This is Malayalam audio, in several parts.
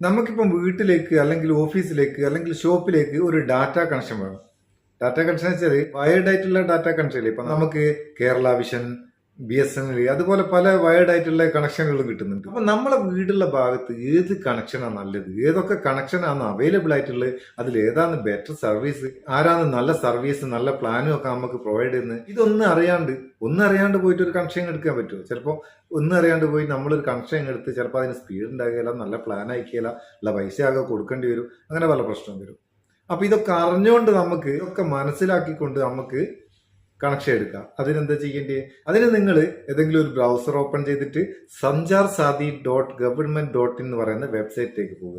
നമുക്കിപ്പം വീട്ടിലേക്ക് അല്ലെങ്കിൽ ഓഫീസിലേക്ക് അല്ലെങ്കിൽ ഷോപ്പിലേക്ക് ഒരു ഡാറ്റ കണക്ഷൻ വേണം. ഡാറ്റ കണക്ഷൻ വെച്ചാൽ വയേർഡ് ആയിട്ടുള്ള ഡാറ്റ കണക്ഷൻ ഇല്ലേ. ഇപ്പൊ നമുക്ക് കേരള വിഷൻ, BSNL അതുപോലെ പല വയേർഡ് ആയിട്ടുള്ള കണക്ഷനുകളും കിട്ടുന്നുണ്ട്. അപ്പൊ നമ്മളെ വീടുള്ള ഭാഗത്ത് ഏത് കണക്ഷനാണ് നല്ലത്, ഏതൊക്കെ കണക്ഷനാണ് അവൈലബിൾ ആയിട്ടുള്ളത്, അതിൽ ഏതാണ് ബെറ്റർ സർവീസ്, ആരാണ് നല്ല സർവീസ്, നല്ല പ്ലാനും ഒക്കെ നമുക്ക് പ്രൊവൈഡ് ചെയ്യുന്നത്, ഒന്നും അറിയാണ്ട് പോയിട്ട് ഒരു കണക്ഷൻ എടുക്കാൻ പറ്റുമോ? ചിലപ്പോൾ ഒന്നും അറിയാണ്ട് പോയി നമ്മളൊരു കണക്ഷൻ എടുത്ത് ചിലപ്പോൾ അതിന് സ്പീഡ് ഉണ്ടാകില്ല, നല്ല പ്ലാൻ അയക്കില്ല, അല്ല പൈസ ആകെ കൊടുക്കേണ്ടി വരും, അങ്ങനെ പല പ്രശ്നം വരും. അപ്പൊ ഇതൊക്കെ അറിഞ്ഞുകൊണ്ട് നമുക്ക് ഇതൊക്കെ മനസ്സിലാക്കിക്കൊണ്ട് നമുക്ക് കണക്ഷൻ എടുക്കാം. അതിനെന്താ ചെയ്യേണ്ടത്? അതിന് നിങ്ങൾ ഏതെങ്കിലും ഒരു ബ്രൗസർ ഓപ്പൺ ചെയ്തിട്ട് sanjarsathi.government.in എന്ന് പറയുന്ന വെബ്സൈറ്റിലേക്ക് പോവുക.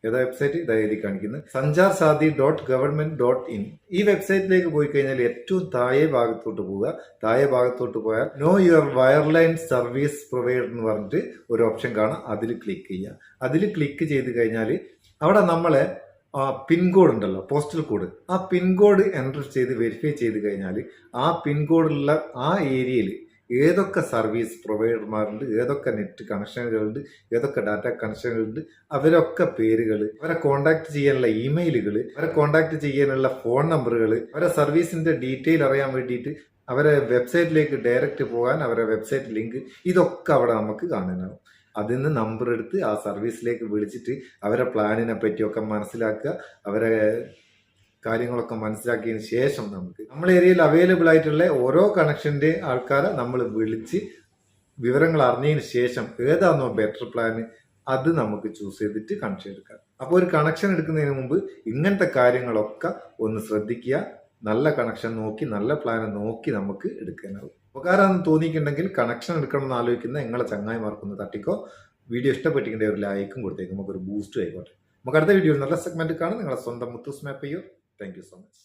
ഏതാ വെബ്സൈറ്റ്? ഇതാ എഴുതി കാണിക്കുന്നത് sanjarsathi.government.in. ഈ വെബ്സൈറ്റിലേക്ക് പോയി കഴിഞ്ഞാൽ ഏറ്റവും താഴെ ഭാഗത്തോട്ട് പോവുക. താഴെ ഭാഗത്തോട്ട് പോയാൽ no your wireline service provider എന്ന് പറഞ്ഞിട്ട് ഒരു ഓപ്ഷൻ കാണാം. അതിൽ ക്ലിക്ക് ചെയ്യുക. അതിൽ ക്ലിക്ക് ചെയ്ത് കഴിഞ്ഞാൽ അവിടെ നമ്മളെ പിൻകോഡ് ഉണ്ടല്ലോ, പോസ്റ്റൽ കോഡ്, ആ പിൻകോഡ് എൻ്റർ ചെയ്ത് വെരിഫൈ ചെയ്ത് കഴിഞ്ഞാൽ ആ പിൻകോഡുള്ള ആ ഏരിയയിൽ ഏതൊക്കെ സർവീസ് പ്രൊവൈഡർമാരുണ്ട്, ഏതൊക്കെ നെറ്റ് കണക്ഷനുകളുണ്ട്, ഏതൊക്കെ ഡാറ്റ കണക്ഷനുകളുണ്ട്, അവരൊക്കെ പേരുകൾ, അവരെ കോൺടാക്ട് ചെയ്യാനുള്ള ഇമെയിലുകൾ, അവരെ കോൺടാക്ട് ചെയ്യാനുള്ള ഫോൺ നമ്പറുകൾ, അവരെ സർവീസിന്റെ ഡീറ്റെയിൽ അറിയാൻ വേണ്ടിയിട്ട് അവരെ വെബ്സൈറ്റിലേക്ക് ഡയറക്റ്റ് പോകാൻ അവരെ വെബ്സൈറ്റ് ലിങ്ക്, ഇതൊക്കെ അവിടെ നമുക്ക് കാണാനാവും. അതിൽ നിന്ന് നമ്പർ എടുത്ത് ആ സർവീസിലേക്ക് വിളിച്ചിട്ട് അവരെ പ്ലാനിനെ പറ്റിയൊക്കെ മനസ്സിലാക്കുക. അവരെ കാര്യങ്ങളൊക്കെ മനസ്സിലാക്കിയതിന് ശേഷം നമുക്ക് നമ്മളെ ഏരിയയിൽ അവൈലബിൾ ആയിട്ടുള്ള ഓരോ കണക്ഷന്റെ ആൾക്കാരെ നമ്മൾ വിളിച്ച് വിവരങ്ങൾ അറിഞ്ഞതിന് ശേഷം ഏതാണോ ബെറ്റർ പ്ലാൻ അത് നമുക്ക് ചൂസ് ചെയ്തിട്ട് കണക്ഷൻ എടുക്കാം. അപ്പോൾ ഒരു കണക്ഷൻ എടുക്കുന്നതിന് മുമ്പ് ഇങ്ങനത്തെ കാര്യങ്ങളൊക്കെ ഒന്ന് ശ്രദ്ധിക്കുക. നല്ല കണക്ഷൻ നോക്കി, നല്ല പ്ലാൻ നോക്കി നമുക്ക് എടുക്കാനാവും. ഉപകാരമെന്ന് തോന്നിയിട്ടുണ്ടെങ്കിൽ കണക്ഷൻ എടുക്കണം എന്ന് ആലോചിക്കുന്ന നിങ്ങളെ ചങ്ങായിമാർക്കൊന്ന് തട്ടിക്കോ. വീഡിയോ ഇഷ്ടപ്പെട്ടിട്ടുണ്ടെങ്കിൽ ഒരു ലൈക്കും കൊടുത്തേക്കും, നമുക്കൊരു ബൂസ്റ്റ് ആയിക്കോട്ടെ. നമുക്ക് അടുത്ത വീഡിയോ നല്ല സെഗ്മെന്റ് കാണാം. നിങ്ങളെ സ്വന്തം മുത്തൂസ് മാപ്പ് ചെയ്യോ. Thank you so much.